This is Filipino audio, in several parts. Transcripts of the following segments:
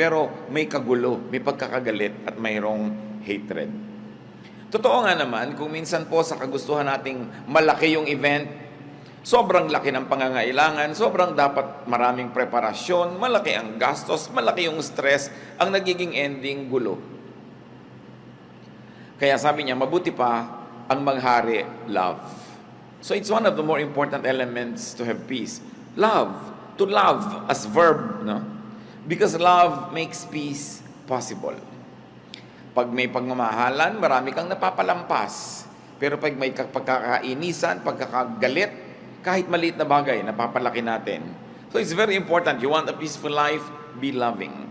pero may kagulo, may pagkakagalit at mayroong hatred. Totoo nga naman, kung minsan po sa kagustuhan nating malaki yung event, sobrang laki ng pangangailangan, sobrang dapat maraming preparasyon, malaki ang gastos, malaki yung stress, ang nagiging ending gulo. Kaya sabi niya, mabuti pa ang manghari, love. So it's one of the more important elements to have peace. Love. To love as verb, no? Because love makes peace possible. Pag may pagmamahalan, marami kang napapalampas. Pero pag may pagkakainisan, pagkakagalit, kahit maliit na bagay, napapalaki natin. So it's very important. You want a peaceful life? Be loving.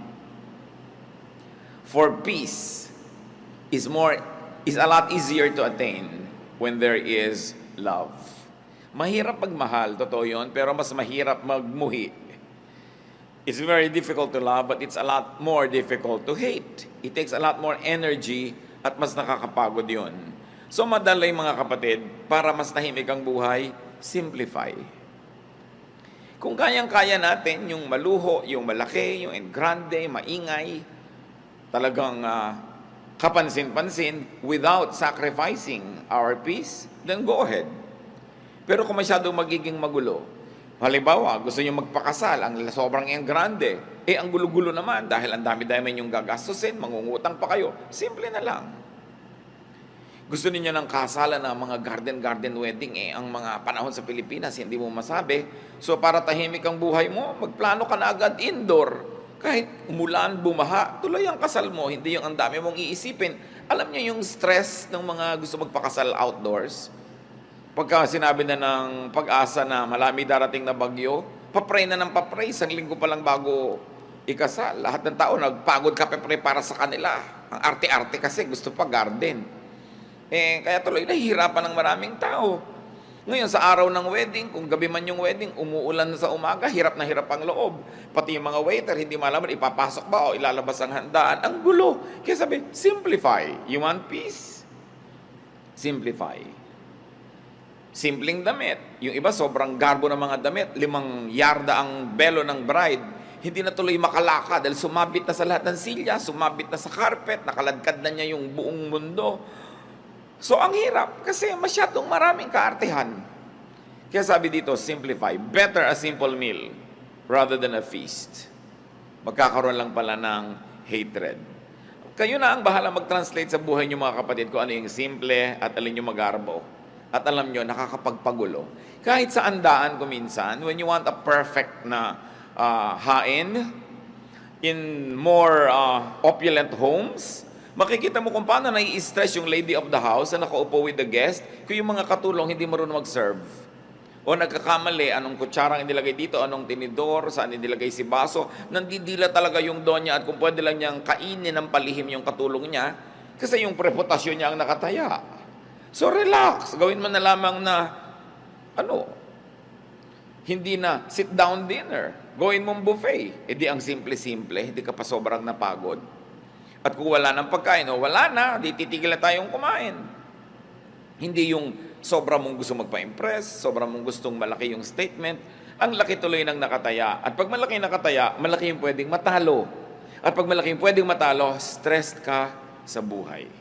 For peace is a lot easier to attain when there is love. Mahirap magmahal, totoo yun, pero mas mahirap magmuhi. It's very difficult to love, but it's a lot more difficult to hate. It takes a lot more energy at mas nakakapagod yun. So madalay mga kapatid, para mas tahimik ang buhay, simplify. Kung kayang-kaya natin yung maluho, yung malaki, yung grande, maingay, talagang kapansin-pansin without sacrificing our peace, then go ahead. Pero kung masyadong magiging magulo, halimbawa, gusto nyo magpakasal, ang sobrang grande, ang gulo-gulo naman dahil ang dami-dami yung gagastusin, mangungutang pa kayo, simple na lang. Gusto niyo ng kasalan na mga garden wedding, ang mga panahon sa Pilipinas, hindi mo masabi. So para tahimik ang buhay mo, magplano ka na agad indoor. Kahit umulan, bumaha, tuloy ang kasal mo, hindi yung ang dami mong iisipin. Alam niyo yung stress ng mga gusto magpakasal outdoors? Pagka sinabi na ng Pag-asa na malami darating na bagyo, papray na ng papray, isang linggo pa lang bago ikasal. Lahat ng tao nagpagod ka papray para sa kanila. Ang arte-arte kasi gusto pa garden. Kaya tuloy nahihirapan ng maraming tao. Ngayon sa araw ng wedding, kung gabi man yung wedding, umuulan na sa umaga, hirap na hirap ang loob. Pati yung mga waiter, hindi malaman ipapasok ba o ilalabas ang handaan. Ang gulo. Kaya sabi, simplify. You want peace? Simplify. Simpleng damit. Yung iba, sobrang garbo ng mga damit. 5 yarda ang belo ng bride. Hindi na tuloy makalaka dahil sumabit na sa lahat ng silya, sumabit na sa carpet, nakaladkad na niya yung buong mundo. So, ang hirap kasi masyadong maraming kaartehan. Kaya sabi dito, simplify. Better a simple meal rather than a feast. Magkakaroon lang pala ng hatred. Kayo na ang bahala mag-translate sa buhay niyo mga kapatid kung ano yung simple at alin yung magarbo. At alam nyo, nakakapagpagulo. Kahit sa andaan ko minsan, when you want a perfect na hain in more opulent homes, makikita mo kung paano nai-stress yung lady of the house na nakaupo with the guest kung yung mga katulong hindi marunong mag-serve. O nagkakamali, anong kutsarang inilagay dito, anong tinidor, saan inilagay si baso, nandidila talaga yung donya at kung pwede lang niyang kainin ng palihim yung katulong niya kasi yung reputasyon niya ang nakataya. So relax, gawin mo na lamang na, hindi na sit down dinner. Gawin mong buffet. Di ang simple-simple, hindi ka pa sobrang napagod. At kung wala ng pagkain, wala na, di titigil na tayong kumain. Hindi yung sobra mong gusto magpa-impress, sobra mong gustong malaki yung statement, ang laki tuloy ng nakataya. At pag malaki nakataya, malaki yung pwedeng matalo. At pag malaki yung pwedeng matalo, stressed ka sa buhay.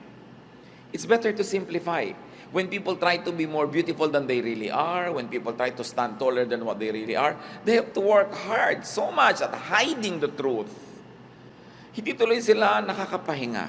It's better to simplify. When people try to be more beautiful than they really are, when people try to stand taller than what they really are, they have to work hard so much at hiding the truth. Hindi tuloy sila nakakapahinga.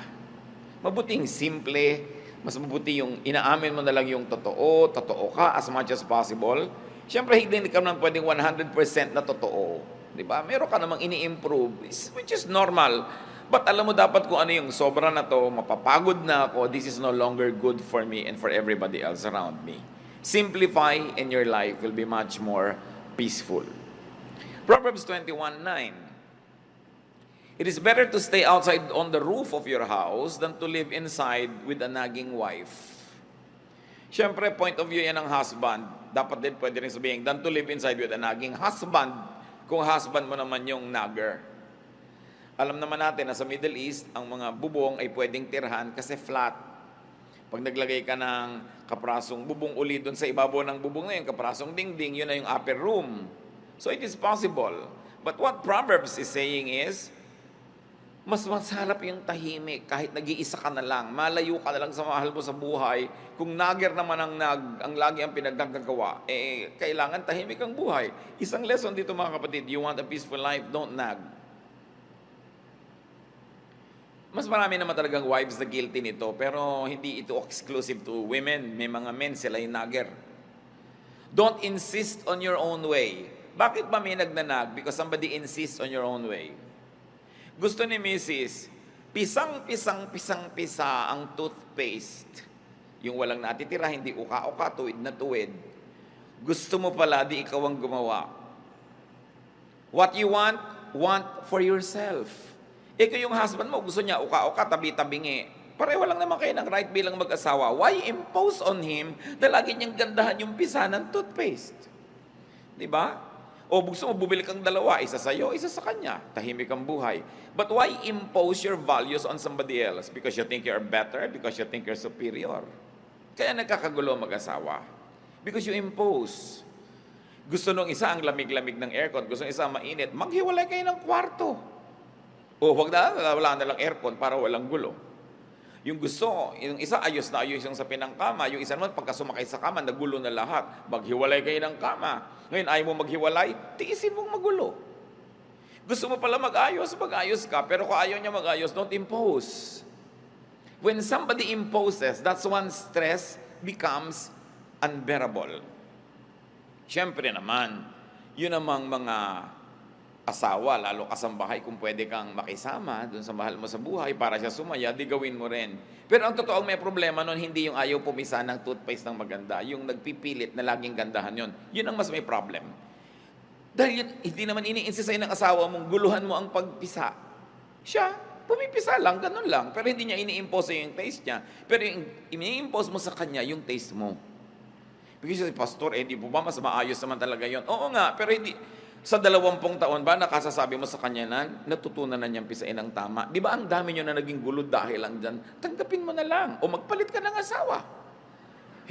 Mabuting simple, mas mabuti yung inaamin mo na lang yung totoo ka as much as possible. Siyempre, hindi ka naman pwedeng 100% na totoo. Diba? Meron ka namang ini-improve, which is normal. But alam mo dapat kung ano yung sobra na to, mapapagod na ako, this is no longer good for me and for everybody else around me. Simplify and your life will be much more peaceful. Proverbs 21:9. It is better to stay outside on the roof of your house than to live inside with a nagging wife. Siyempre, point of view yan ng husband. Dapat din pwede rin sabihin, than to live inside with a nagging husband kung husband mo naman yung nagger. Alam naman natin na sa Middle East, ang mga bubong ay pwedeng tirhan kasi flat. Pag naglagay ka ng kaprasong bubong uli doon sa ibabaw ng bubong na yun, kaprasong dingding, yun na yung upper room. So it is possible. But what Proverbs is saying is, Mas masarap yung tahimik kahit nag-iisa ka na lang, malayo ka na lang sa mahal mo sa buhay. Kung nagger naman ang lagi ang pinaggagawa, kailangan tahimik ang buhay. Isang lesson dito mga kapatid, you want a peaceful life, don't nag. Mas marami naman talagang wives na guilty nito, pero hindi ito exclusive to women. May mga men, sila yung nagger. Don't insist on your own way. Bakit ba may nagnanag? Because somebody insists on your own way. Gusto ni Mrs. Pisang-pisa ang toothpaste. Yung walang natitira, hindi uka-uka, tuwid na tuwid. Gusto mo pala, di ikaw ang gumawa. What you want for yourself. Ikaw yung husband mo, gusto niya uka-uka, tabi-tabingi. Pareho lang naman kayo ng right bilang mag-asawa. Why impose on him na lagi niyang gandahan yung pisa ng toothpaste? Di ba? O gusto mo bumili kang dalawa, isa sa'yo, isa sa kanya. Tahimik ang buhay. But why impose your values on somebody else? Because you think you're better? Because you think you're superior? Kaya nagkakagulo mag-asawa. Because you impose. Gusto nung isa ang lamig-lamig ng aircon, gusto nung isa mainit, maghiwalay kayo ng kwarto. O wala na lang aircon para walang gulo. Yung gusto, yung isa ayos na ayos yung sa pinangkama, yung isa naman pagka sumakay sa kama, nagulo na lahat. Maghiwalay kayo ng kama. Ngayon, ayaw mo maghiwalay, tiisin mong magulo. Gusto mo pala mag-ayos ka. Pero kung ayaw niya mag-ayos, don't impose. When somebody imposes, that's when stress becomes unbearable. Siyempre naman, yun namang mga asawa, lalo kasambahay, kung pwede kang makisama dun sa mahal mo sa buhay para siya sumaya, di gawin mo rin. Pero ang totoong may problema nun, hindi yung ayaw pumisa ng toothpaste ng maganda, yung nagpipilit na laging gandahan yun. Yun ang mas may problem. Dahil yun, hindi naman ini-insist sa'yo ng asawa mong guluhan mo ang pagpisa. Siya, pumipisa lang, ganun lang. Pero hindi niya ini-impose sa'yo yung taste niya. Pero yung ini-impose mo sa kanya yung taste mo. Because si pastor, di po ba mas maayos naman talaga yun? Oo nga, pero hindi. Sa 20 taon ba, nakasasabi mo sa kanya na natutunan na niyang pisain ang tama? Di ba ang dami niyo na naging gulo dahil lang dyan? Tanggapin mo na lang o magpalit ka ng asawa.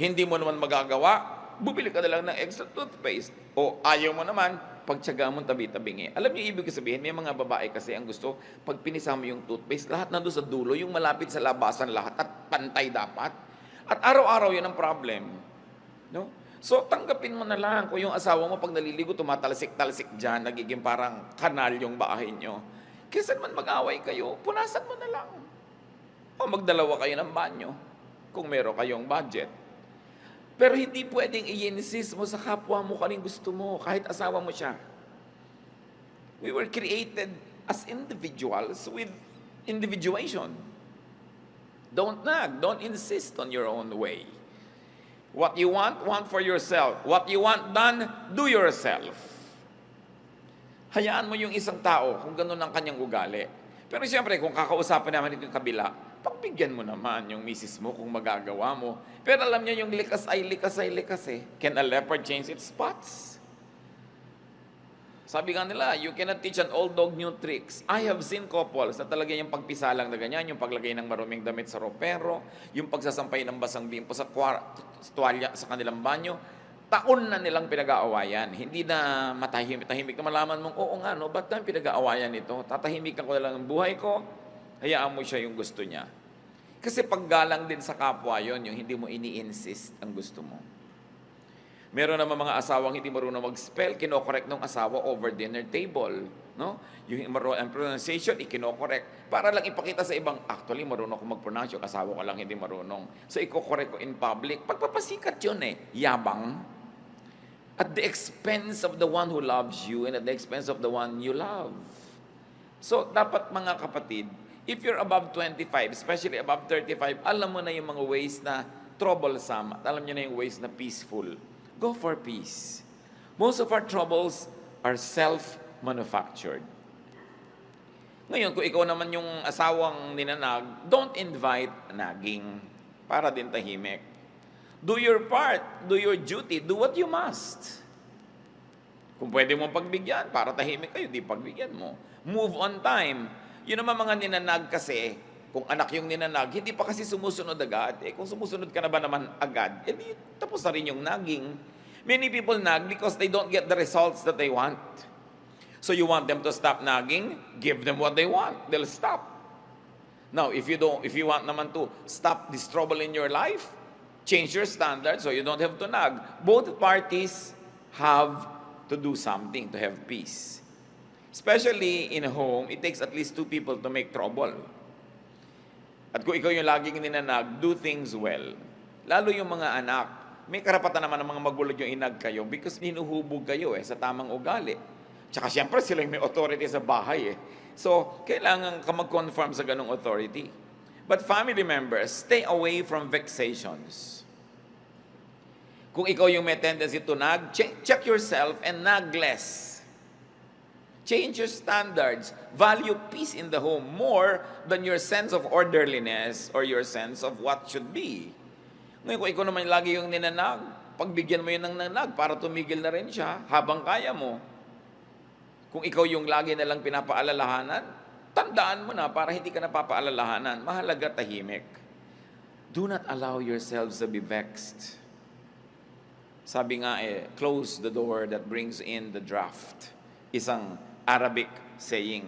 Hindi mo naman magagawa, bubili ka na lang ng extra toothpaste. O ayaw mo naman, pagtsaga mo tabi-tabingi. Alam niyo ibig sabihin, may mga babae kasi ang gusto, pag pinisa mo yung toothpaste, lahat nandun sa dulo, yung malapit sa labasan lahat at pantay dapat. At araw-araw yun ang problem. No? So, tanggapin mo na lang kung yung asawa mo pag naliligo, tumatalsik-talsik dyan, nagiging parang kanal yung bahay nyo. Kaysa naman mag-away kayo, punasan mo na lang. O magdalawa kayo ng banyo, kung meron kayong budget. Pero hindi pwedeng i-insist mo sa kapwa mo kaning gusto mo, kahit asawa mo siya. We were created as individuals with individuation. Don't nag, don't insist on your own way. What you want for yourself. What you want done, do yourself. Hayaan mo yung isang tao kung ganun ang kanyang ugali. Pero siyempre, kung kakausapin naman ito yung kabila, pagbigyan mo naman yung misis mo kung magagawa mo. Pero alam niyo yung likas eh. Can a leopard change its spots? Sabi nga nila, you cannot teach an old dog new tricks. I have seen couples na talaga yung pagpisa lang na ganyan, yung paglagay ng maruming damit sa ropero, yung pagsasampay ng basang bimpo sa tuwalya sa kanilang banyo, taon na nilang pinag-aawayan. Hindi na matahimik na malaman mong, oo nga, no, ba't na pinag-aawayan ito? Tatahimikan ko na lang ang buhay ko, hayaan mo siya yung gusto niya. Kasi paggalang din sa kapwa yon, yung hindi mo ini-insist ang gusto mo. Meron naman mga asawang hindi marunong mag-spell, kinokorek ng asawa over dinner table. No? Yung pronunciation, ikinokorek. Para lang ipakita sa ibang, actually, marunong ko mag-pronounce, yung asawa ko lang hindi marunong. So, ikokorek ko in public. Pagpapasikat yun yabang. At the expense of the one who loves you and at the expense of the one you love. So, dapat mga kapatid, if you're above 25, especially above 35, alam mo na yung mga ways na troublesome at alam nyo na yung ways na peaceful. Go for peace. Most of our troubles are self-manufactured. Ngayon, kung ikaw naman yung asawang ninanag, don't invite nagging para din tahimik. Do your part, do your duty, do what you must. Kung pwede mong pagbigyan, para tahimik kayo, di pagbigyan mo. Move on time. Yun naman mga ninanag kasi, kung anak yung ninanag, hindi pa kasi sumusunod agad. Kung sumusunod ka na ba naman agad, di tapos na rin yung nagging. Many people nag because they don't get the results that they want. So you want them to stop nagging, give them what they want. They'll stop. Now, if you want naman to stop this trouble in your life, change your standards so you don't have to nag. Both parties have to do something to have peace. Especially in a home, it takes at least two people to make trouble. At kung ikaw yung laging ninanag, do things well. Lalo yung mga anak, may karapatan naman ng mga magulang yung inag kayo because hinuhubog kayo sa tamang ugali. Tsaka siyempre sila yung may authority sa bahay So, kailangan ka mag-conform sa ganong authority. But family members, stay away from vexations. Kung ikaw yung may tendency to nag, check yourself and nag less. Change your standards. Value peace in the home more than your sense of orderliness or your sense of what should be. Ngayon, kung ikaw naman lagi yung ninanag, pagbigyan mo yun ng nanag para tumigil na rin siya habang kaya mo. Kung ikaw yung lagi nalang pinapaalalahanan, tandaan mo na para hindi ka napapaalalahanan. Mahalaga tahimik. Do not allow yourselves to be vexed. Sabi nga close the door that brings in the draft. Isang Arabic saying.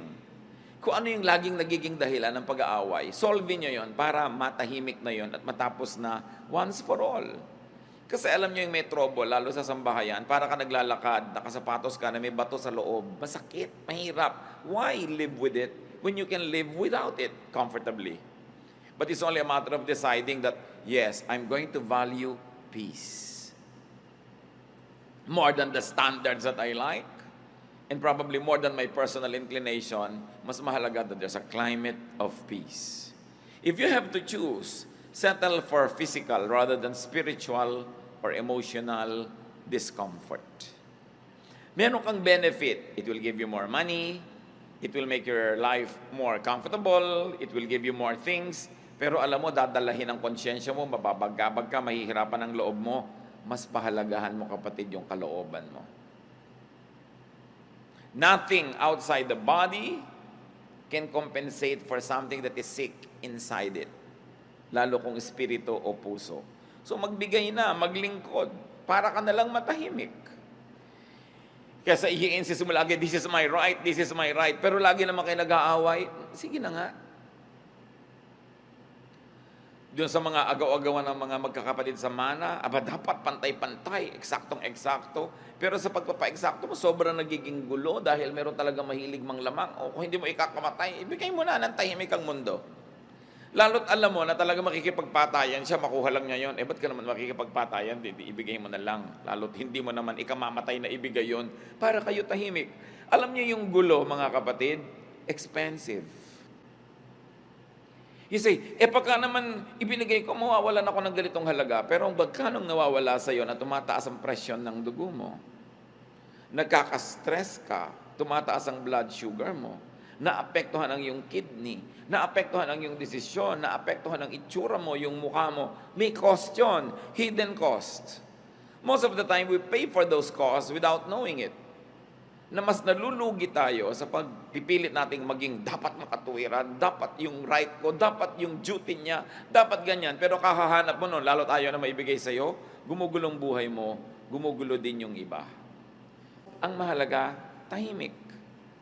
Kung ano yung laging nagiging dahilan ng pag-aaway, solve nyo yon para matahimik na yon at matapos na once for all. Kasi alam nyo yung may trouble, lalo sa sambahayan, para ka naglalakad, nakasapatos ka na may bato sa loob, masakit, mahirap. Why live with it when you can live without it comfortably? But it's only a matter of deciding that, yes, I'm going to value peace. More than the standards that I like, and probably more than my personal inclination, mas mahalaga that there's a climate of peace. If you have to choose, settle for physical rather than spiritual or emotional discomfort. Meron kang benefit. It will give you more money. It will make your life more comfortable. It will give you more things. Pero alam mo, dadalahin ang konsyensya mo, mababagabag ka, mahihirapan ang loob mo. Mas pahalagahan mo, kapatid, yung kalooban mo. Nothing outside the body can compensate for something that is sick inside it. Lalo kung espiritu o puso. So magbigay na, maglingkod, para ka nalang matahimik. Kaya i-insist mo lagi, this is my right, this is my right. Pero lagi naman kayo nag-aaway, sige na nga. Doon sa mga agaw-agawan ng mga magkakapatid sa mana, dapat pantay-pantay, eksaktong-eksakto. Pero sa pagpapa-eksakto mo, sobrang nagiging gulo dahil meron talaga mahilig mang lamang. O kung hindi mo ikakamatay, ibigay mo na ng tahimik ang mundo. Lalo't alam mo na talaga makikipagpatayan siya, makuha lang niya yun. Ba't ka naman makikipagpatayan? Ibigay mo na lang. Lalo't hindi mo naman ikamamatay na ibigay yun para kayo tahimik. Alam niyo yung gulo, mga kapatid, expensive. You say, pagka naman ibinigay ko, mawawalan ako ng ganitong halaga. Pero ang bagkanong nawawala sa iyo na tumataas ang presyon ng dugo mo, nagkaka-stress ka, tumataas ang blood sugar mo, naapektuhan ang iyong kidney, naapektuhan ang iyong desisyon, naapektuhan ang itsura mo, yung mukha mo. May cost yun, hidden cost. Most of the time, we pay for those costs without knowing it. Na mas nalulugi tayo sa pagpipilit nating maging dapat makatuwiran, dapat yung right ko, dapat yung duty niya, dapat ganyan. Pero kakahanap mo nun, lalo tayo na maibigay sa'yo, gumugulong buhay mo, gumugulo din yung iba. Ang mahalaga, tahimik.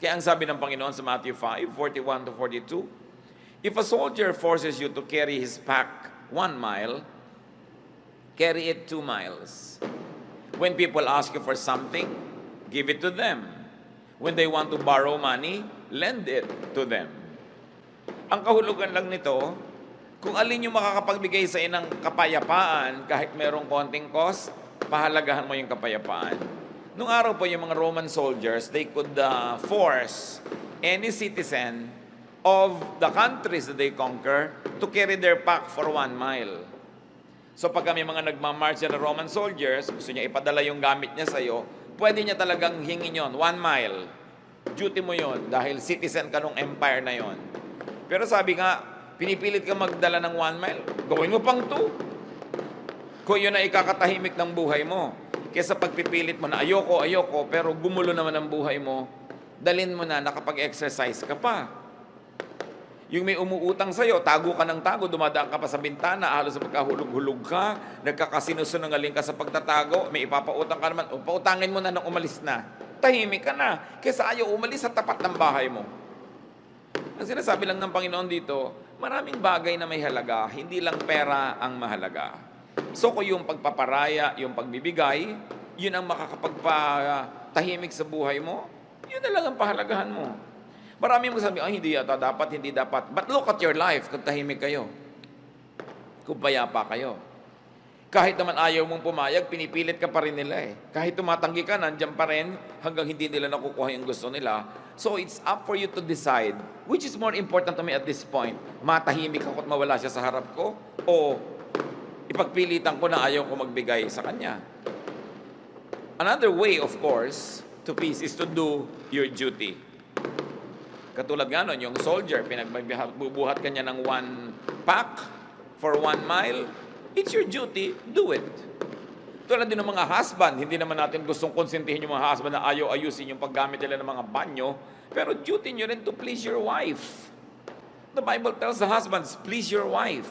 Kaya ang sabi ng Panginoon sa Matthew 5:41-42, if a soldier forces you to carry his pack 1 mile, carry it 2 miles. When people ask you for something, give it to them. When they want to borrow money, lend it to them. Ang kahulugan lang nito, kung alin yung makakapagbigay sa inang kapayapaan, kahit merong konting cost, pahalagahan mo yung kapayapaan. Nung araw po yung mga Roman soldiers, they could force any citizen of the countries that they conquer to carry their pack for 1 mile. So pag may mga nagmamarch na Roman soldiers, gusto niya ipadala yung gamit niya sa'yo, pwede niya talagang hingin yon 1 mile. Duty mo yon dahil citizen ka nung empire na yon. Pero sabi nga, pinipilit ka magdala ng 1 mile, gawin mo pang 2. Kung yun na ikakatahimik ng buhay mo. Kesa pagpipilit mo na ayoko, pero gumulo naman ang buhay mo, dalin mo na nakapag-exercise ka pa. Yung may umuutang sa'yo, tago ka ng tago, dumadaan ka pa sa bintana, halos sa pagkahulog-hulog ka, nagkakasinusunungaling ka sa pagtatago, may ipapautang ka naman, pautangin mo na nang umalis na. tahimik ka na. Kesa ayaw umalis sa tapat ng bahay mo. Ang sinasabi lang ng Panginoon dito, maraming bagay na may halaga, hindi lang pera ang mahalaga. So kung yung pagpaparaya, yung pagbibigay, yun ang makakapagpatahimik sa buhay mo, yun na lang ang pahalagahan mo. Marami mong sabi, ay hindi yata dapat, hindi dapat. But look at your life kung tahimik kayo. Kung payapa kayo. Kahit naman ayaw mong pumayag, pinipilit ka pa rin nila eh. Kahit tumatanggi ka, nandyan pa rin hanggang hindi nila nakukuha yung gusto nila. So it's up for you to decide, which is more important to me at this point. Matahimik ako at mawala siya sa harap ko, o ipagpilitan ko na ayaw ko magbigay sa kanya. Another way, of course, to peace is to do your duty. Katulad nga nun, yung soldier, pinagbubuhat kanya ng 1 pack for 1 mile, it's your duty, do it. Tulad din ng mga husband, hindi naman natin gustong konsintihin yung mga husband na ayaw ayusin yung paggamit nila ng mga banyo, pero duty nyo rin to please your wife. The Bible tells the husbands, please your wife.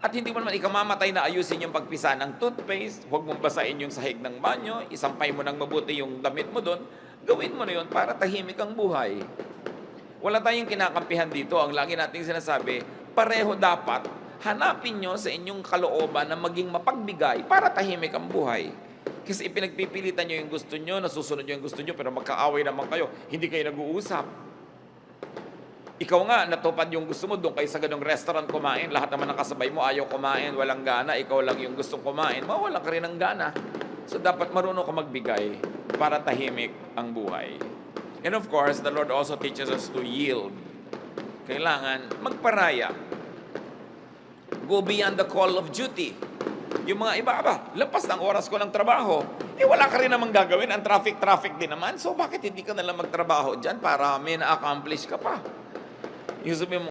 At hindi mo naman ikamamatay na ayusin yung pagpisa ng toothpaste, huwag mong basain yung sahig ng banyo, isampay mo ng mabuti yung damit mo doon, gawin mo na yun para tahimik ang buhay. Wala tayong kinakampihan dito. Ang lagi nating sinasabi, pareho dapat hanapin nyo sa inyong kalooban na maging mapagbigay para tahimik ang buhay. Kasi ipinagpipilitan nyo yung gusto nyo, nasusunod nyo yung gusto nyo, pero magkaaway naman kayo, hindi kayo nag-uusap. Ikaw nga, natupad yung gusto mo, doon kayo sa ganong restaurant kumain, lahat naman ng kasabay mo ayaw kumain, walang gana, ikaw lang yung gustong kumain, mawalan ka rin ng gana. So dapat marunong ka magbigay para tahimik ang buhay. And of course, the Lord also teaches us to yield. Kailangan magparaya. Go beyond the call of duty. Yung mga iba, lampas ng oras ko ng trabaho. Wala ka rin namang gagawin. Ang traffic din naman. So, bakit hindi ka nalang magtrabaho dyan para may na-accomplish ka pa? Yung sabi mo,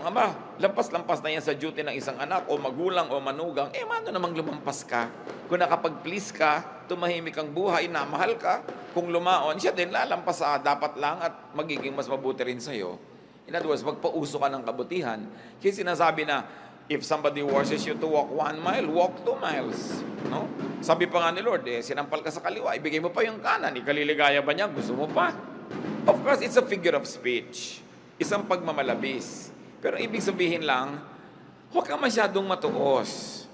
lampas-lampas na yan sa duty ng isang anak o magulang o manugang. Mano namang lumampas ka? Kung nakapag-please ka, tumahimik ang buhay, namahal ka, kung lumaon, siya din lalampas sa dapat lang at magiging mas mabuti rin sa'yo. In other words, magpauso ka ng kabutihan. Kasi sinasabi na, if somebody forces you to walk 1 mile, walk 2 miles. No? Sabi pa nga ni Lord, sinampal ka sa kaliwa, ibigay mo pa yung kanan, ikaliligaya ba niya? Gusto mo pa? Of course, it's a figure of speech. Isang pagmamalabis. Pero ibig sabihin lang, huwag ka masyadong matuos.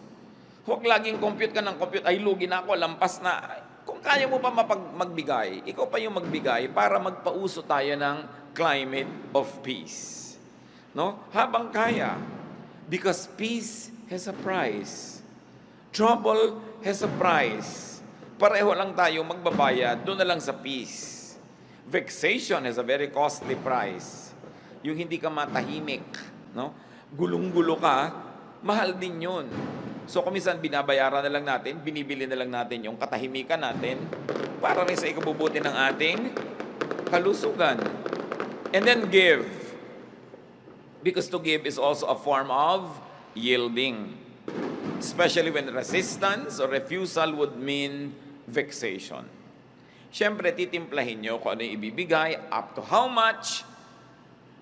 Huwag laging compute ka ng compute, ay lugi na ako, lampas na. Kung kaya mo pa magbigay, ikaw pa yung magbigay para magpauso tayo ng climate of peace. No? Habang kaya. Because peace has a price. Trouble has a price. Pareho lang tayo magbabayad, doon na lang sa peace. Vexation has a very costly price. Yung hindi ka matahimik, no? Gulong-gulo ka, mahal din yun. So kumisan binabayaran na lang natin, binibili na lang natin yung katahimikan natin para rin sa ikabubuti ng ating kalusugan. And then give. Because to give is also a form of yielding. Especially when resistance or refusal would mean vexation. Siyempre, titimplahin nyo kung ano yung ibibigay, up to how much.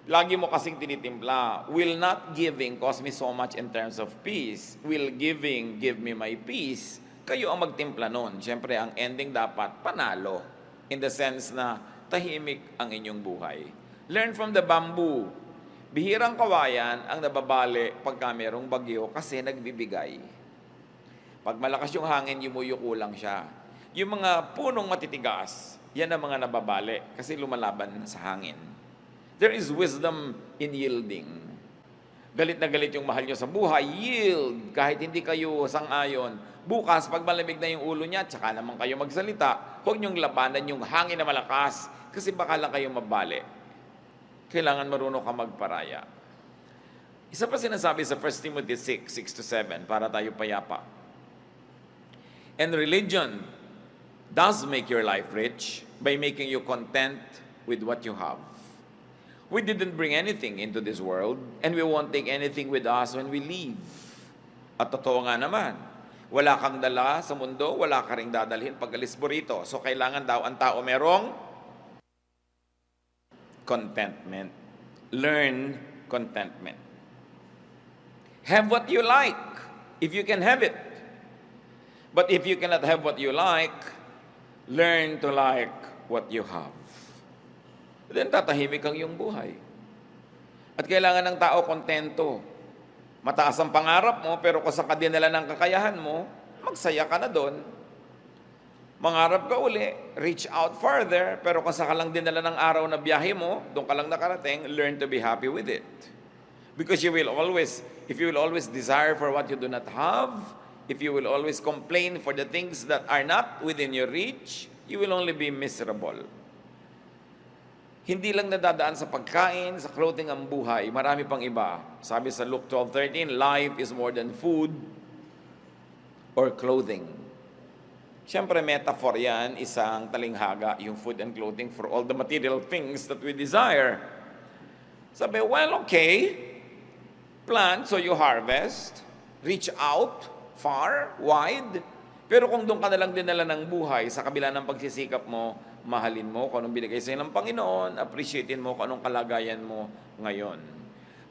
Lagi mo kasing tinitimpla, will not giving cause me so much in terms of peace? Will giving give me my peace? Kayo ang magtimpla nun. Siyempre, ang ending dapat panalo. In the sense na tahimik ang inyong buhay. Learn from the bamboo. Bihirang kawayan ang nababali pagka merong bagyo kasi nagbibigay. Pag malakas yung hangin, yumuyuko lang siya. Yung mga punong matitigas, yan ang mga nababali kasi lumalaban sa hangin. There is wisdom in yielding. Galit na galit yung mahal nyo sa buhay, yield. Kahit hindi kayo sang-ayon. Bukas, pag malamig na yung ulo niya, tsaka naman kayo magsalita, huwag nyong labanan yung hangin na malakas kasi baka lang kayo mabali. Kailangan marunong ka magparaya. Isa pa sinasabi sa 1 Timothy 6:6-7, para tayo payapa. And religion does make your life rich by making you content with what you have. We didn't bring anything into this world, and we won't take anything with us when we leave. At totoo nga naman, wala kang dala sa mundo, wala ka ring dadalhin pag alis mo rito. So kailangan daw ang tao merong contentment. Learn contentment. Have what you like, if you can have it. But if you cannot have what you like, learn to like what you have. then tatahimik ang iyong buhay. At kailangan ng tao kontento. Mataas ang pangarap mo, pero kung sa kadinala ng kakayahan mo, magsaya ka na doon. Mangarap ka uli, reach out further, pero kung sa ka lang dinala ng araw na biyahe mo, doon ka lang nakarating, learn to be happy with it. Because you will always, if you will always desire for what you do not have, if you will always complain for the things that are not within your reach, you will only be miserable. Hindi lang nadadaan sa pagkain, sa clothing ang buhay, marami pang iba. Sabi sa Luke 12:13, life is more than food or clothing. Siyempre, metaphor yan, isang talinghaga, yung food and clothing for all the material things that we desire. Sabi, well, okay, plant so you harvest, reach out, far, wide, pero kung doon ka na lang dinala ng buhay, sa kabila ng pagsisikap mo, mahalin mo kung anong binigay sa'yo ng Panginoon, appreciatein mo kung anong kalagayan mo ngayon.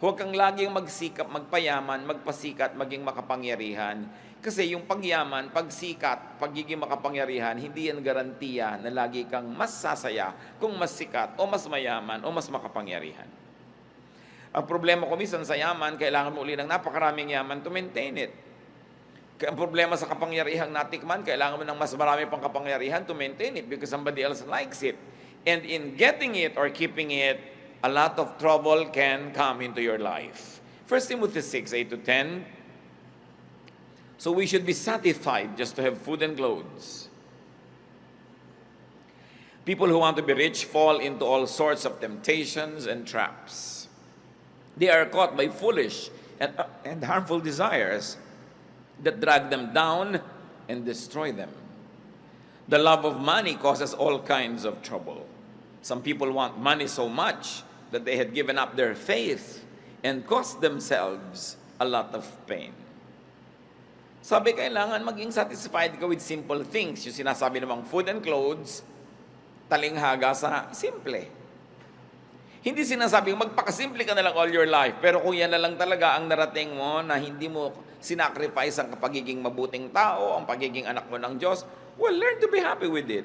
Huwag kang laging magsikap, magpayaman, magpasikat, maging makapangyarihan. Kasi yung pagyaman, pagsikat, pagiging makapangyarihan, hindi yan garantiya na lagi kang mas sasaya kung mas sikat o mas mayaman o mas makapangyarihan. Ang problema ko minsan sa yaman, kailangan mo uli ng napakaraming yaman to maintain it. Ang problema sa kapangyarihang natikman, kailangan mo ng mas marami pang kapangyarihan to maintain it because somebody else likes it. And in getting it or keeping it, a lot of trouble can come into your life. 1 Timothy 6:8-10. So we should be satisfied just to have food and clothes. People who want to be rich fall into all sorts of temptations and traps. They are caught by foolish and harmful desires that drag them down and destroy them. The love of money causes all kinds of trouble. Some people want money so much that they had given up their faith and caused themselves a lot of pain. Sabi, kailangan maging satisfied ka with simple things. Yung sinasabi namang food and clothes, talinghaga sa simple. Hindi sinasabing magpakasimple ka na lang all your life, pero kung yan na lang talaga ang narating mo na hindi mo sinacrifice ang pagiging mabuting tao, ang pagiging anak mo ng Diyos, well, learn to be happy with it.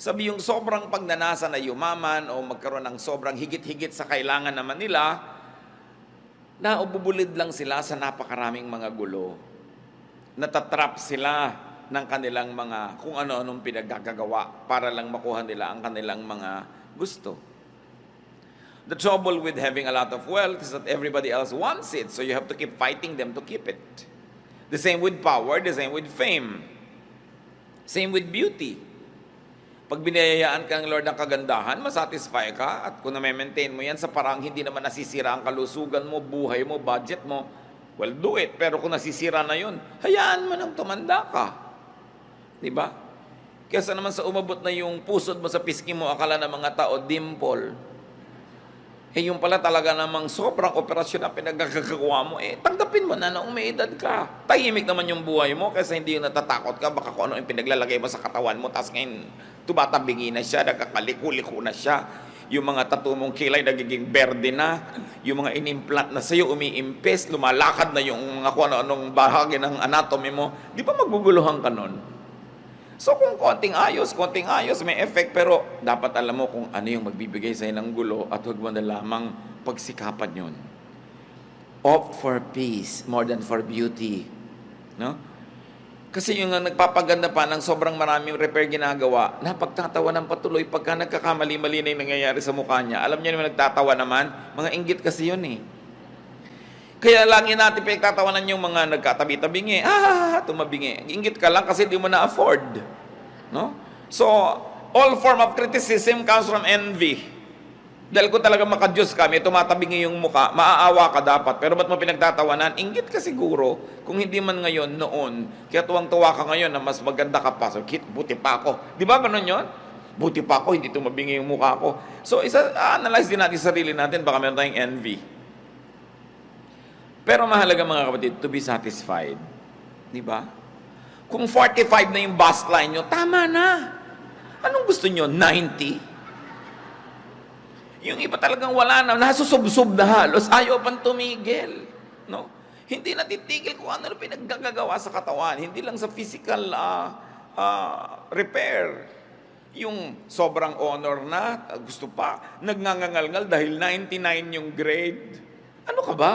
Sabi, yung sobrang pagnanasa na yumaman o magkaroon ng sobrang higit-higit sa kailangan naman nila, naububulid lang sila sa napakaraming mga gulo. Natatrap sila ng kanilang mga kung ano-anong pinaggagawa para lang makuha nila ang kanilang mga gusto. The trouble with having a lot of wealth is that everybody else wants it, so you have to keep fighting them to keep it. The same with power, the same with fame. Same with beauty. Pag binayayaan ka ng Lord ng kagandahan, masatisfy ka, at kung na-maintain mo yan sa parang hindi naman nasisira ang kalusugan mo, buhay mo, budget mo, well, do it. Pero kung nasisira na yun, hayaan mo nang tumanda ka. Diba? Kesa naman sa umabot na yung pusod mo sa pisngi mo, akala ng mga tao, dimple. Yung pala talaga namang sobrang operasyon na pinagkakagawa mo, tanggapin mo na may edad ka. Tahimik naman yung buhay mo kasi hindi yung natatakot ka, baka kung ano yung pinaglalagay mo sa katawan mo, tapos ngayon tumatabingi na siya, nagkakaliko-liko na siya. Yung mga tattoo mong kilay nagiging berde na, yung mga inimplant na sa'yo umiimpes, lumalakad na yung mga kung ano-anong bahagi ng anatomy mo, di ba maguguluhan ka nun? So kung konting ayos, may effect, pero dapat alam mo kung ano yung magbibigay sa'yo ng gulo at huwag mo na lamang pagsikapan yun. Opt for peace more than for beauty. No? Kasi yung nagpapaganda pa ng sobrang maraming repair ginagawa, napagtatawa ng patuloy pagka nagkakamali-mali na yung nangyayari sa mukha niya. Alam niyo naman nagtatawa naman, mga inggit kasi yun eh. Kaya lagi natin pinagtatawanan yung mga nagkatabi-tabingi. Tumabingi. Inggit ka lang kasi di mo na-afford. No? So, all form of criticism comes from envy. Dahil kung talaga maka-Diyos ka, may tumatabingi yung muka, maaawa ka dapat. Pero ba't mo pinagtatawanan? Inggit ka siguro. Kung hindi man ngayon, noon. Kaya tuwang-tuwa ka ngayon na mas maganda ka pa. So, buti pa ako. Di ba ganun yun? Buti pa ako, hindi tumabingi yung muka ko. So, analyze din natin sarili natin. Baka meron tayong envy. Pero mahalaga mga kapatid, to be satisfied. Di ba? Kung 45 na yung bust line nyo, tama na. Anong gusto nyo? 90? Yung iba talagang wala na, nasusub-sub na halos, ayaw pang tumigil. No? Hindi natitigil kung ano na pinaggagawa sa katawan. Hindi lang sa physical repair. Yung sobrang honor na, gusto pa, nagngangangalngal dahil 99 yung grade. Ano ka ba?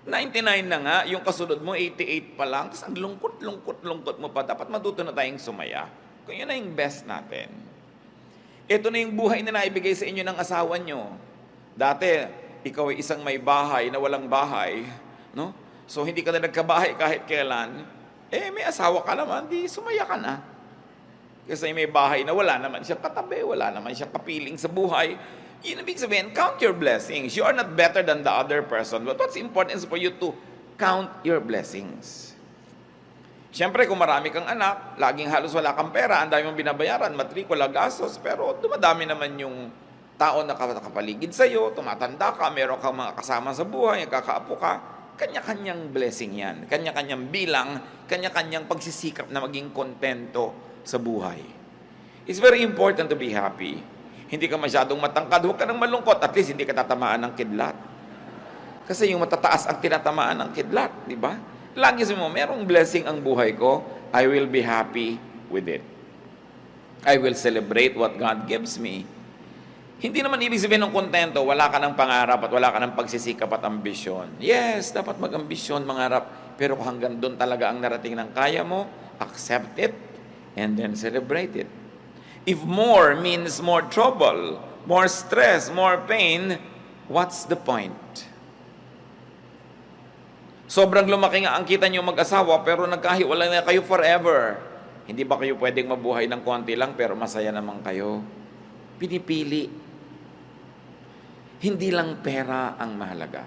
99 na nga, yung kasunod mo 88 pa lang, tapos ang lungkot mo pa. Dapat matuto na tayong sumaya. Kung yun na yung best natin. Ito na yung buhay na naibigay sa inyo ng asawa nyo. Dati, ikaw ay isang may bahay na walang bahay. No? So, hindi ka na nagkabahay kahit kailan. May asawa ka naman, di sumaya ka na. Kasi may bahay na wala naman siyang katabi, wala naman siyang kapiling sa buhay. Yun ibig sabihin, count your blessings. You are not better than the other person. But what's important is for you to count your blessings. Siyempre, kung marami kang anak, laging halos wala kang pera, ang dami mong binabayaran, matrikula, gastos, pero dumadami naman yung tao na nakapaligid sa'yo, tumatanda ka, meron kang mga kasama sa buhay, nagkakaapo ka, kanya-kanyang blessing yan, kanya-kanyang bilang, kanya-kanyang pagsisikap na maging kontento sa buhay. It's very important to be happy. Hindi ka masyadong matangkad, huwag ka nang malungkot, at least hindi ka tatamaan ng kidlat. Kasi yung matataas ang tinatamaan ng kidlat, di ba? Lagi mo, merong blessing ang buhay ko, I will be happy with it. I will celebrate what God gives me. Hindi naman ibig sabihin ng kontento, wala ka ng pangarap at wala ka ng pagsisikap at ambisyon. Yes, dapat mag-ambisyon, mangarap, pero kung hanggang doon talaga ang narating ng kaya mo, accept it, and then celebrate it. If more means more trouble, more stress, more pain, what's the point? Sobrang lumaki nga ang kita niyo mag-asawa pero nagkahiwalay na kayo forever. Hindi ba kayo pwedeng mabuhay ng konti lang pero masaya naman kayo? Pinipili. Hindi lang pera ang mahalaga.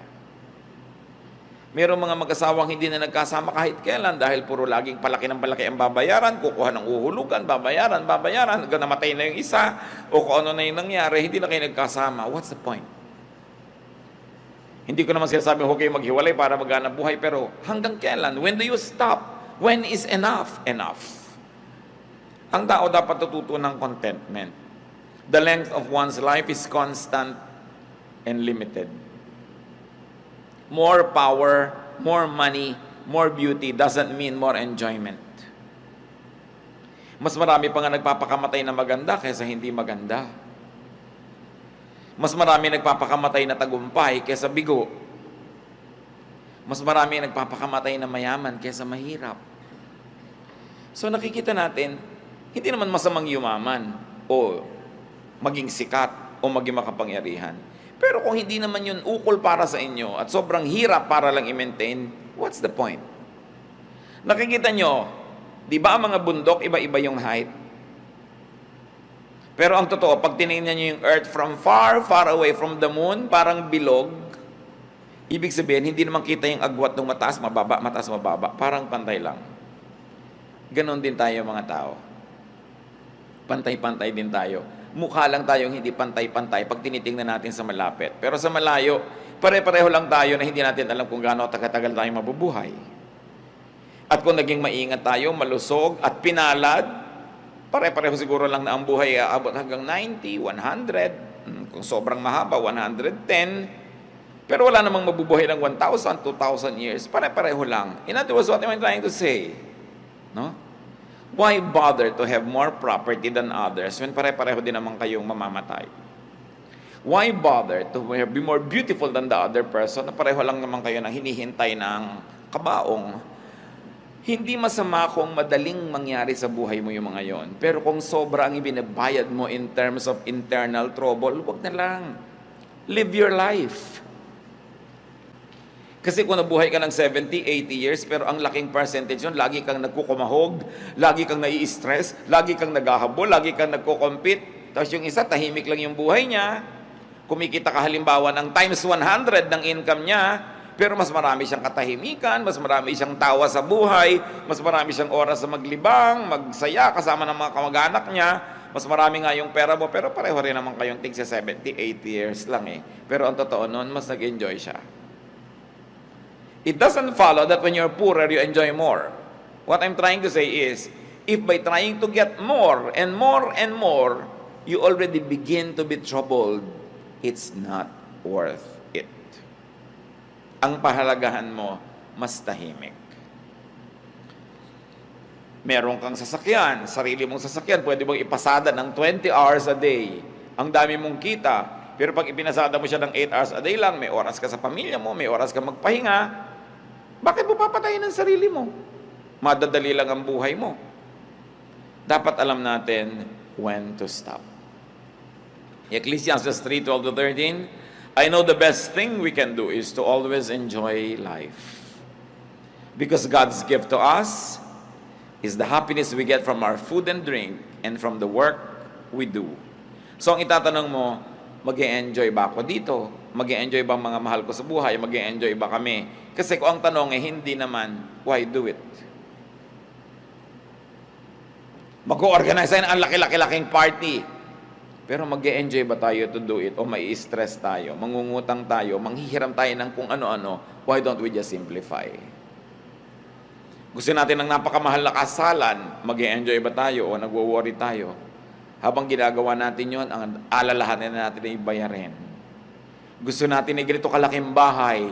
Merong mga mag-asawang hindi na nagkasama kahit kailan dahil puro laging palaki ng palaki ang babayaran, kukuha ng uhulugan, babayaran, hanggang namatay na yung isa, o kung ano na yung nangyari, hindi na kayo nagkasama. What's the point? Hindi ko naman sinasabing huwag kayo maghiwalay para maghanap buhay, pero hanggang kailan? When do you stop? When is enough? Enough. Ang tao dapat tututo ng contentment. The length of one's life is constant and limited. More power, more money, more beauty doesn't mean more enjoyment. Mas marami pa nga nagpapakamatay na maganda kaysa hindi maganda. Mas marami nagpapakamatay na tagumpay kaysa bigo. Mas marami nagpapakamatay na mayaman kaysa mahirap. So nakikita natin, hindi naman masamang yumaman o maging sikat o maging makapangyarihan. Pero kung hindi naman yun ukol para sa inyo at sobrang hirap para lang i-maintain, what's the point? Nakikita nyo, di ba ang mga bundok, iba-iba yung height? Pero ang totoo, pag tinignan nyo yung earth from far, far away from the moon, parang bilog, ibig sabihin, hindi naman kita yung agwat ng mataas, mababa, parang pantay lang. Ganon din tayo mga tao. Pantay-pantay din tayo. Mukha lang tayong hindi pantay-pantay pag tinitingnan natin sa malapit. Pero sa malayo, pare-pareho lang tayo na hindi natin alam kung gaano tagal-tagal tayo mabubuhay. At kung naging maingat tayo, malusog at pinalad, pare-pareho siguro lang na ang buhay aabot hanggang 90, 100, kung sobrang mahaba, 110. Pero wala namang mabubuhay ng 1,000, 2,000 years. Pare-pareho lang. In other words, what am I trying to say? No? Why bother to have more property than others when pare-pareho din naman kayong mamamatay? Why bother to be more beautiful than the other person na pareho lang naman kayo na hinihintay ng kabaong? Hindi masama kung madaling mangyari sa buhay mo yung mga yon. Pero kung sobra ang ibinabayad mo in terms of internal trouble, wag na lang. Live your life. Kasi kung nabuhay ka ng 70, 80 years, pero ang laking percentage yun, lagi kang nagkukumahog, lagi kang nai-stress, lagi kang naghahabol, lagi kang nagko-compete. Tapos yung isa, tahimik lang yung buhay niya. Kumikita ka halimbawa ng times 100 ng income niya, pero mas marami siyang katahimikan, mas marami siyang tawa sa buhay, mas marami siyang oras sa maglibang, magsaya kasama ng mga kamag-anak niya, mas marami nga yung pera mo, pero pareho rin naman kayong tig sa 70, 80 years lang eh. Pero ang totoo nun, mas nag-enjoy siya. It doesn't follow that when you're poorer, you enjoy more. What I'm trying to say is, if by trying to get more and more and more, you already begin to be troubled, it's not worth it. Ang pahalagahan mo, mas tahimik. Meron kang sasakyan, sarili mong sasakyan, pwede bang ipasada ng 20 hours a day? Ang dami mong kita. Pero pag ipinasada mo siya ng 8 hours a day lang, may oras ka sa pamilya mo, may oras ka magpahinga, bakit mo papatayin ang sarili mo? Madadali lang ang buhay mo. Dapat alam natin when to stop. Ecclesiastes 3:12-13, I know the best thing we can do is to always enjoy life. Because God's gift to us is the happiness we get from our food and drink and from the work we do. So ang itatanong mo, mag-e-enjoy ba ako dito? Mag-e-enjoy ba ang mga mahal ko sa buhay? Mag-e-enjoy ba kami? Kasi kung ang tanong hindi naman, why do it? Mag-organize tayo ang laki-laki-laking party. Pero mag-e-enjoy ba tayo to do it? O may stress tayo, mangungutang tayo, manghihiram tayo ng kung ano-ano? Why don't we just simplify? Gusto natin ng napakamahal na kasalan, mag-e-enjoy ba tayo o nagwo-worry tayo? Habang ginagawa natin yon, ang alalahanin natin ay bayarin. Gusto natin ay ganito kalaking bahay,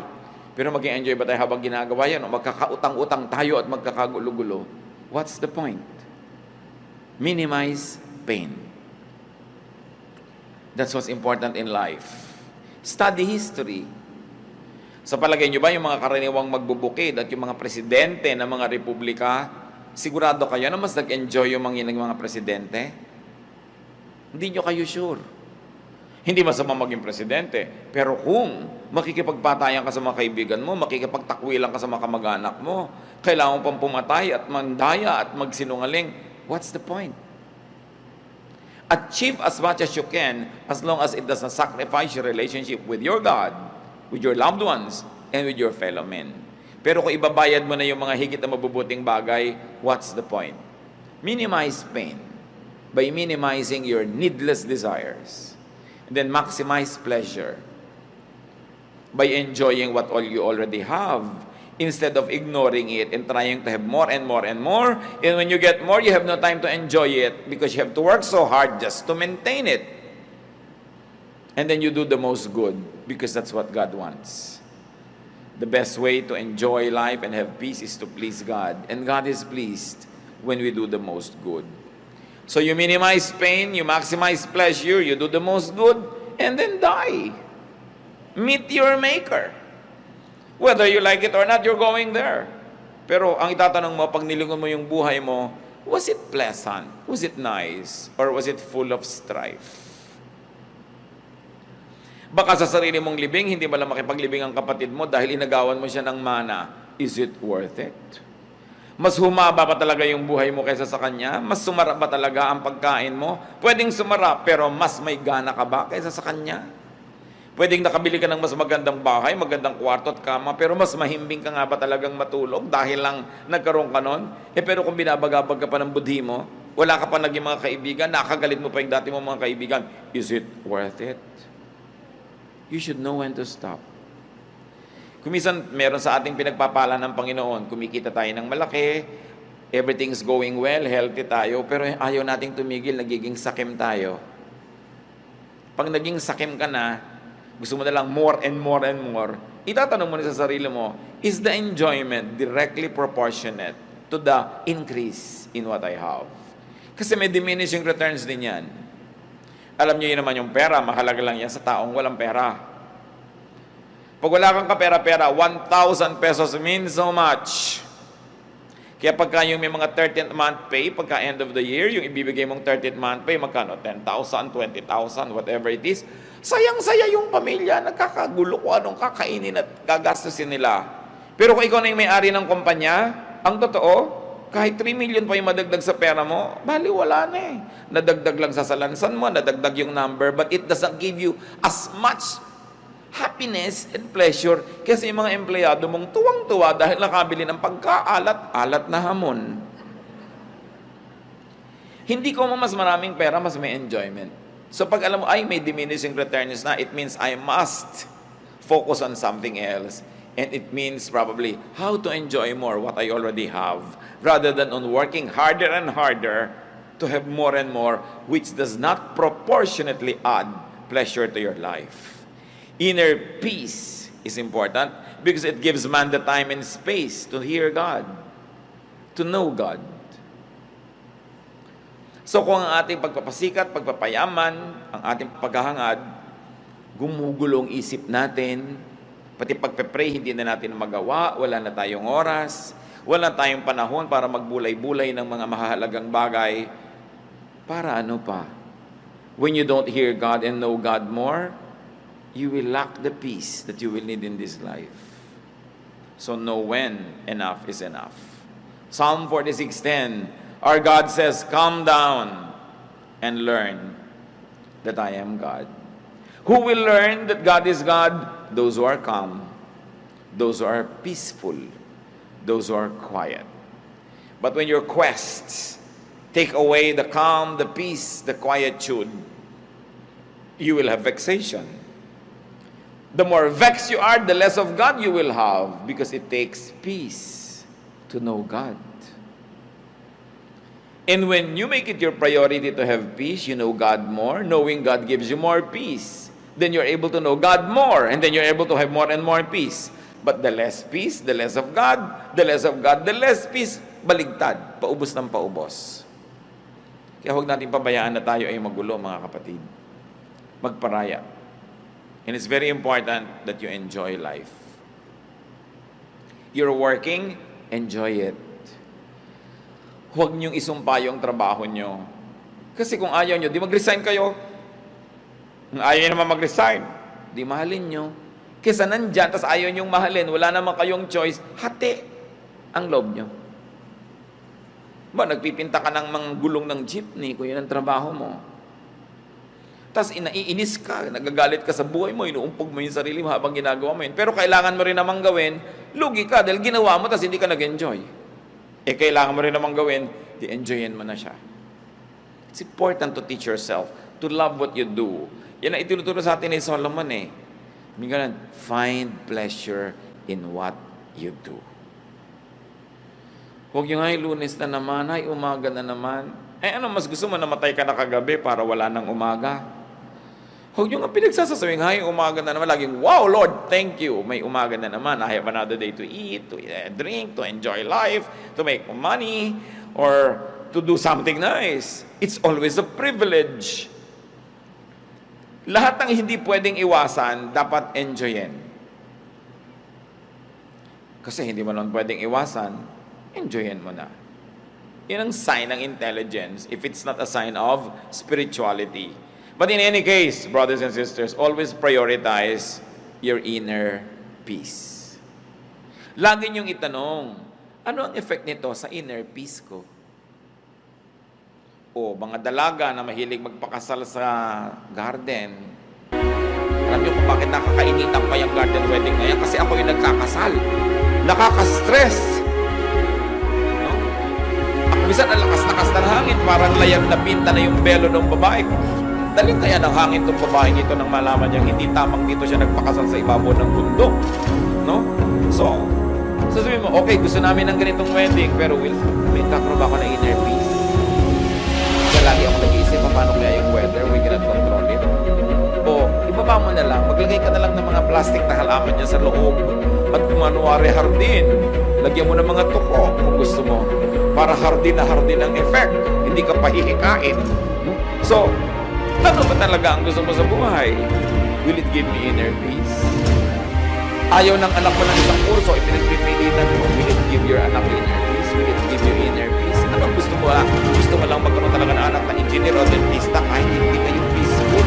pero mag-e-enjoy ba tayo habang ginagawa yan? O magkakautang-utang tayo at magkakagulo-gulo? What's the point? Minimize pain. That's what's important in life. Study history. Sa palagay nyo ba, yung mga karaniwang magbubukid at yung mga presidente ng mga republika, sigurado kayo na mas nag-enjoy yung mga presidente? Hindi nyo kayo sure. Hindi masama maging presidente, pero kung makikipagpatayan ka sa mga kaibigan mo, makikipagtakwilan ka sa mga kamag-anak mo, kailangan pang pumatay at mandaya at magsinungaling, what's the point? Achieve as much as you can as long as it does not sacrifice your relationship with your God, with your loved ones, and with your fellow men. Pero kung ibabayad mo na yung mga higit na mabubuting bagay, what's the point? Minimize pain by minimizing your needless desires. And then maximize pleasure by enjoying what all you already have instead of ignoring it and trying to have more and more and more. And when you get more, you have no time to enjoy it because you have to work so hard just to maintain it. And then you do the most good because that's what God wants. The best way to enjoy life and have peace is to please God. And God is pleased when we do the most good. So you minimize pain, you maximize pleasure, you do the most good, and then die. Meet your Maker. Whether you like it or not, you're going there. Pero ang itatanong mo, pag nilingon mo yung buhay mo, was it pleasant? Was it nice? Or was it full of strife? Baka sa sarili mong libing, hindi mo lang makipaglibing ang kapatid mo dahil inagawan mo siya ng mana. Is it worth it? Mas humaba pa talaga yung buhay mo kaysa sa kanya? Mas sumarap ba talaga ang pagkain mo? Pwedeng sumarap, pero mas may gana ka ba kaysa sa kanya? Pwedeng nakabili ka ng mas magandang bahay, magandang kwarto at kama, pero mas mahimbing ka nga ba talagang matulog dahil lang nagkaroon ka nun? Pero kung binabagabag ka pa ng budhi mo, wala ka pa naging mga kaibigan, nakagalit mo pa yung dati mo mga kaibigan, is it worth it? You should know when to stop. Kumisan, meron sa ating pinagpapala ng Panginoon, kumikita tayo ng malaki, everything's going well, healthy tayo, pero ayaw nating tumigil, nagiging sakim tayo. Pag naging sakim ka na, gusto mo na lang more and more and more, itatanong mo na sa sarili mo, is the enjoyment directly proportionate to the increase in what I have? Kasi may diminishing returns din yan. Alam niyo yun naman yung pera, mahalaga lang yan sa taong walang pera. Pag wala kang kapera-pera, 1,000 pesos means so much. Kaya pagka yung may mga 13th month pay, pagka end of the year, yung ibibigay mong 13th month pay, magkano? 10,000, 20,000, whatever it is. Sayang-saya yung pamilya, nagkakagulo kung anong kakainin at gagastusin nila. Pero kung ikaw na yung may-ari ng kumpanya, ang totoo, kahit 3 million pa yung madagdag sa pera mo, bali wala na eh. Nadagdag lang sa salansan mo, nadagdag yung number, but it doesn't give you as much happiness and pleasure kasi yung mga empleyado mong tuwang-tuwa dahil nakabili ng pagkaalat-alat na hamon. Hindi ko mo mas maraming pera, mas may enjoyment. So pag alam mo, ay may diminishing returns na, it means I must focus on something else. And it means probably how to enjoy more what I already have rather than on working harder and harder to have more and more, which does not proportionately add pleasure to your life. Inner peace is important because it gives man the time and space to hear God, to know God. So kung ang ating pagpapasikat, pagpapayaman, ang ating paghahangad, gumugulong isip natin, pati pagpe-pray hindi na natin magawa, wala na tayong oras, wala tayong panahon para magbulay-bulay ng mga mahalagang bagay. Para ano pa? When you don't hear God and know God more, you will lack the peace that you will need in this life. So know when enough is enough. Psalm 46:10, our God says, "Calm down and learn that I am God." Who will learn that God is God? Those who are calm, those who are peaceful, those who are quiet. But when your quests take away the calm, the peace, the quietude, you will have vexation. The more vexed you are, the less of God you will have, because it takes peace to know God. And when you make it your priority to have peace, you know God more. Knowing God gives you more peace. Then you're able to know God more, and then you're able to have more and more peace. But the less peace, the less of God, the less of God, the less peace, baligtad, paubos ng paubos. Kaya huwag natin pabayaan na tayo ay magulo, mga kapatid. Magparaya. And it's very important that you enjoy life. You're working, enjoy it. Huwag niyong isumpa yung trabaho niyo. Kasi kung ayaw niyo, di mag-resign kayo. Kung ayaw niyo naman mag-resign, di mahalin niyo. Kesa nandyan, tas ayaw niyong mahalin, wala naman kayong choice, hati ang loob niyo. Ba, nagpipinta ka ng mga gulong ng jeepney, kung yun ang trabaho mo. Tapos inaiinis ka, nagagalit ka sa buhay mo, inuumpog mo yung sarili mo habang ginagawa mo yun. Pero kailangan mo rin namang gawin, lugi ka dahil ginawa mo tapos hindi ka nag-enjoy. Kailangan mo rin namang gawin, di-enjoyin mo na siya. It's important to teach yourself to love what you do. Yan ang itinuturo sa atin ni Solomon eh. Ganun, find pleasure in what you do. Huwag yung ay Lunes na naman, ay umaga na naman. Ano mas gusto mo, namatay ka na kagabi para wala ng umaga? Huwag nyo nga pinagsasasawing, hay, umaga na naman. Laging, wow, Lord, thank you. May umaga na naman. I have another day to eat, to drink, to enjoy life, to make money, or to do something nice. It's always a privilege. Lahat ng hindi pwedeng iwasan, dapat enjoyin. Kasi hindi mo naman pwedeng iwasan, enjoyin mo na. Yan ang sign ng intelligence if it's not a sign of spirituality. But in any case, brothers and sisters, always prioritize your inner peace. Lagi niyong itanong, ano ang effect nito sa inner peace ko? O mga dalaga na mahilig magpakasal sa garden. Alam niyo kung bakit nakakainitan pa yung garden wedding na yan? Kasi ako yung nagkakasal. Nakaka-stress. No? Ako minsan ang lakas-lakas ng hangin, parang layag na pinta na yung belo ng babae. Daling kaya ng hangin itong babaeng ito nang malaman niyang hindi tamang dito siya nagpakasal sa ibabaw ng bundok. No? So, sasabihin mo, okay, gusto namin ng ganitong wedding, pero may nagkakaroon ba ako ng inner peace? Kaya lagi ako nag-iisip, paano kaya yung weather? We cannot control it. O, ibaba mo na lang, maglagay ka na lang ng mga plastic na halaman niya sa loob. At kumanuwari hardin. Lagyan mo ng mga tuko kung gusto mo. Para hardin na hardin ang effect. Hindi ka pahihikain. So, ano ba talaga ang gusto mo sa buhay? Will it give me inner peace? Ayaw ng anak mo ng isang kurso, ipinagpipilitan mo. Will it give your anak inner peace? Will it give you inner peace? Anong gusto mo? Gusto mo lang magkaroon talaga ng anak na engineer o dentista kahit hindi kayo peaceful?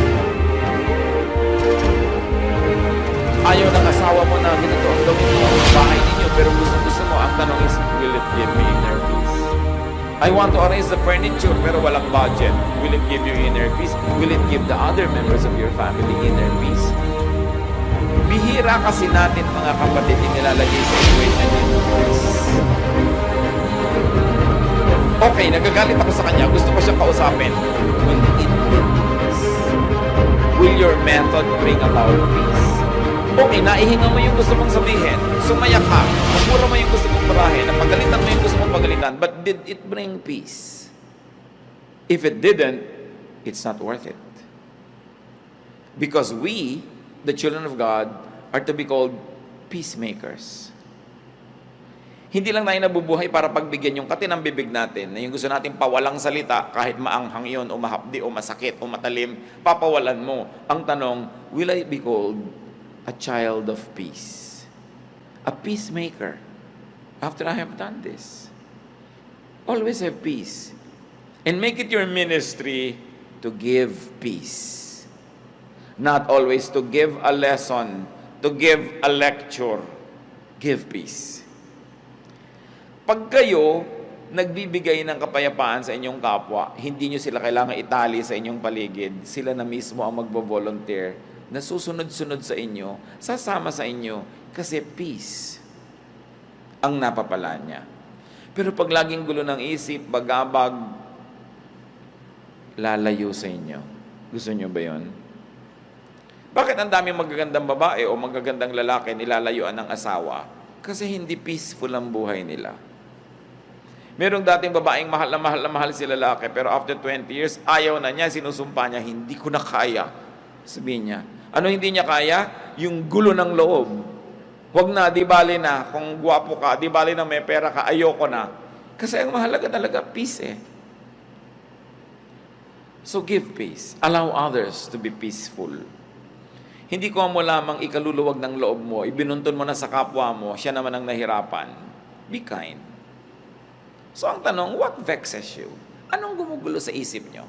Ayaw ng asawa mo na ganito ang gawin mo ang bahay ninyo, pero gusto mo, ang tanong is, will it give me inner peace? I want to arrange the furniture, pero walang budget. Will it give you inner peace? Will it give the other members of your family inner peace? Bihira kasi natin, mga kapatid, nilalagay sa equation in peace. Okay, nagagalit ako sa kanya. Gusto ko siyang kausapin. Will it give peace? Will your method bring about peace? Okay, naihinga mo yung gusto mong sabihin. Sumaya ka. Magmura mo yung gusto mong parahin. Napagalitan mo yung gusto mong pagalitan. But did it bring peace? If it didn't, it's not worth it. Because we, the children of God, are to be called peacemakers. Hindi lang tayo nabubuhay para pagbigyan yung katin ng bibig natin, na yung gusto natin pawalang salita, kahit maanghang yun, o mahapdi, o masakit, o matalim, papawalan mo. Ang tanong, will I be called a child of peace? A peacemaker after I have done this? Always have peace. And make it your ministry to give peace. Not always to give a lesson, to give a lecture. Give peace. Pag kayo nagbibigay ng kapayapaan sa inyong kapwa, hindi nyo sila kailangan itali sa inyong paligid. Sila na mismo ang magbo-volunteer na susunod-sunod sa inyo, sasama sa inyo, kasi peace ang napapala niya. Pero pag laging gulo ng isip, bagabag, lalayo sa inyo. Gusto nyo ba yun? Bakit ang daming magagandang babae o magagandang lalaki nilalayuan ng asawa? Kasi hindi peaceful ang buhay nila. Merong dating babaeng mahal na mahal si lalaki, pero after 20 years, ayaw na niya, sinusumpa niya, hindi ko na kaya. Sabihin niya, ano hindi niya kaya? Yung gulo ng loob. Huwag na, di bali na, kung guwapo ka, di bali na may pera ka, ayoko na. Kasi ang mahalaga talaga, peace eh. So give peace. Allow others to be peaceful. Hindi ko mo lamang ikaluluwag ng loob mo, ibinuntun mo na sa kapwa mo, siya naman ang nahirapan. Be kind. So ang tanong, what vexes you? Anong gumugulo sa isip nyo?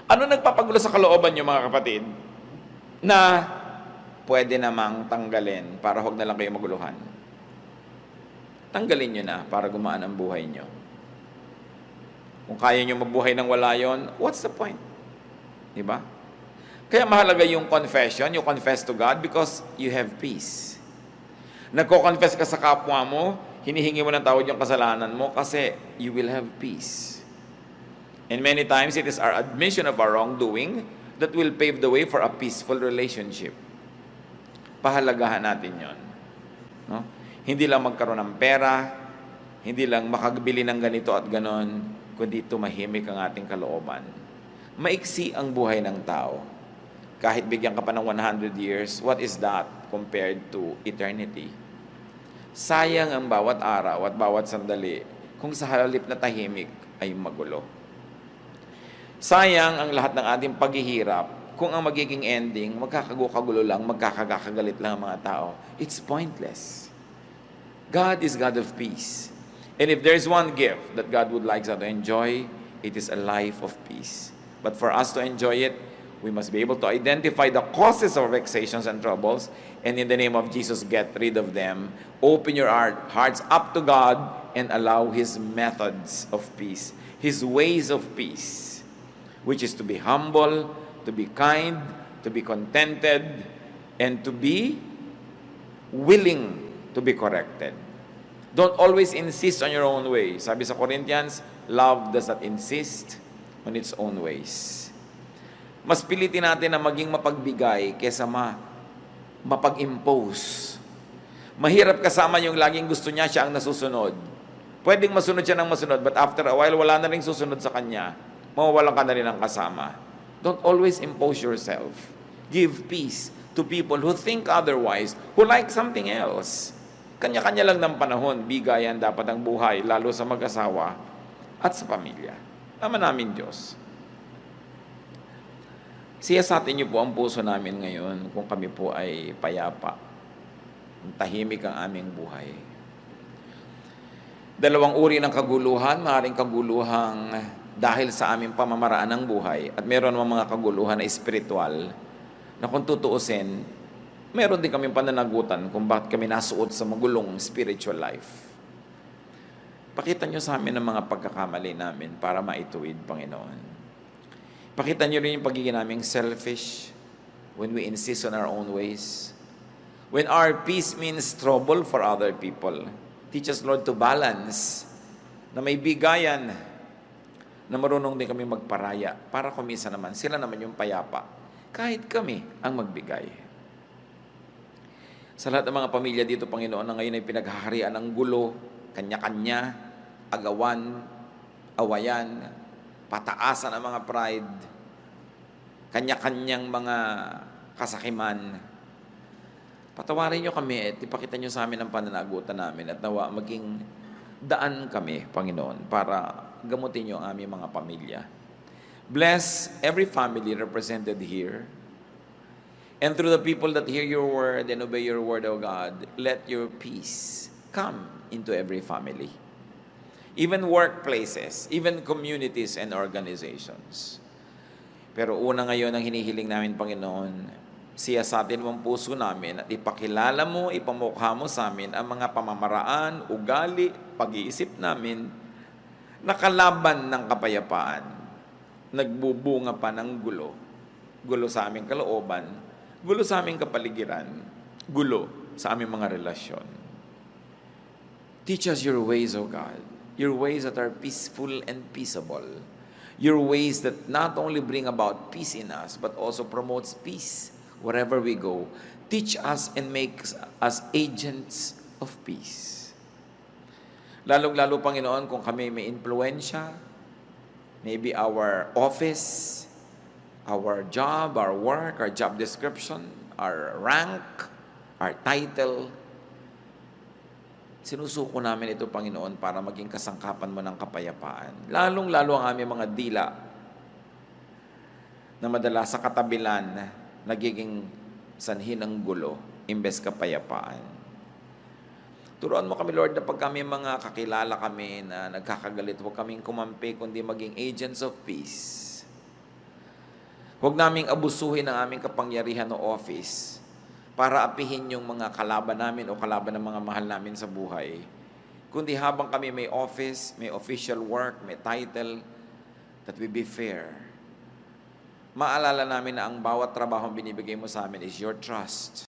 Ano nagpapagulo sa kalooban nyo, mga kapatid, na pwede namang tanggalin para huwag na lang kayo maguluhan? Tanggalin nyo na para gumaan ang buhay nyo. Kung kaya nyo mabuhay nang wala yon, what's the point? Diba? Kaya mahalaga yung confession, you confess to God because you have peace. Nagko-confess ka sa kapwa mo, hinihingi mo ng tawad yung kasalanan mo kasi you will have peace. And many times, it is our admission of our wrongdoing that will pave the way for a peaceful relationship. Pahalagahan natin yon. No? Hindi lang magkaroon ng pera, hindi lang makagbili ng ganito at ganon, kundi tumahimik ang ating kalooban. Maiksi ang buhay ng tao. Kahit bigyan ka pa ng 100 years, what is that compared to eternity? Sayang ang bawat araw at bawat sandali kung sa halip na tahimik ay magulo. Sayang ang lahat ng ating paghihirap kung ang magiging ending, magkakagulo lang, magkakagalit lang ang mga tao. It's pointless. God is God of peace. And if there's one gift that God would like us to enjoy, it is a life of peace. But for us to enjoy it, we must be able to identify the causes of vexations and troubles, and in the name of Jesus, get rid of them. Open your hearts up to God and allow His methods of peace, His ways of peace, which is to be humble, to be kind, to be contented, and to be willing to be corrected. Don't always insist on your own way. Sabi sa Corinthians, love does not insist on its own ways. Mas pilitin natin na maging mapagbigay kesa mapag-impose. Mahirap kasama yung laging gusto niya, siya ang nasusunod. Pwedeng masunod siya ng masunod, but after a while, wala na rin susunod sa kanya. Mawawalan ka na rin ng kasama. Don't always impose yourself. Give peace to people who think otherwise, who like something else. Kanya-kanya lang ng panahon, bigayan dapat ang buhay, lalo sa mag-asawa at sa pamilya. Ama namin Diyos, siyasatin niyo po ang puso namin ngayon kung kami po ay payapa, tahimik ang aming buhay. Dalawang uri ng kaguluhan, maaaring kaguluhang dahil sa aming pamamaraan ng buhay, at meron mga kaguluhan na espiritual na kung tutuusin, meron din kaming pananagutan kung bakit kami nasuot sa magulong spiritual life. Pakita nyo sa amin ang mga pagkakamali namin para maituwid, Panginoon. Pakita nyo rin yung pagiging naming selfish when we insist on our own ways. When our peace means trouble for other people. Teach us, Lord, to balance, na may bigayan, na marunong din kami magparaya para kumisa naman, sila naman yung payapa. Kahit kami ang magbigay. Sa lahat ng mga pamilya dito, Panginoon, na ngayon ay pinaghaharian ng gulo, kanya-kanya, agawan, awayan, pataasan ang mga pride, kanya-kanyang mga kasakiman. Patawarin niyo kami at ipakita niyo sa amin ang pananagutan namin at nawa maging daan kami, Panginoon, para gamutin niyo ang aming mga pamilya. Bless every family represented here. And through the people that hear your word and obey your word, O God, let your peace come into every family. Even workplaces, even communities and organizations. Pero una ngayon ang hinihiling namin, Panginoon, siyasatin mo ang puso namin at ipakilala mo, ipamukha mo sa amin ang mga pamamaraan, ugali, pag-iisip namin na kalaban ng kapayapaan. Nagbubunga pa ng gulo. Gulo sa aming kalooban, gulo sa aming kapaligiran, gulo sa aming mga relasyon. Teach us your ways, O God. Your ways that are peaceful and peaceable. Your ways that not only bring about peace in us, but also promotes peace wherever we go. Teach us and make us agents of peace. Lalong-lalo, Panginoon, kung kami may influensya, maybe our office, our job, our work, our job description, our rank, our title, sinusuko namin ito, Panginoon, para maging kasangkapan mo ng kapayapaan. Lalong-lalo ang aming mga dila na madalas sa katabilan nagiging sanhi ng gulo imbes kapayapaan. Turuan mo kami, Lord, na pag kami mga kakilala kami na nagkakagalit, huwag kaming kumampi, kundi maging agents of peace. Huwag naming abusuhin ang aming kapangyarihan o office para apihin yung mga kalaban namin o kalaban ng mga mahal namin sa buhay. Kundi habang kami may office, may official work, may title, that we be fair. Maalala namin na ang bawat trabaho binibigay mo sa amin is your trust.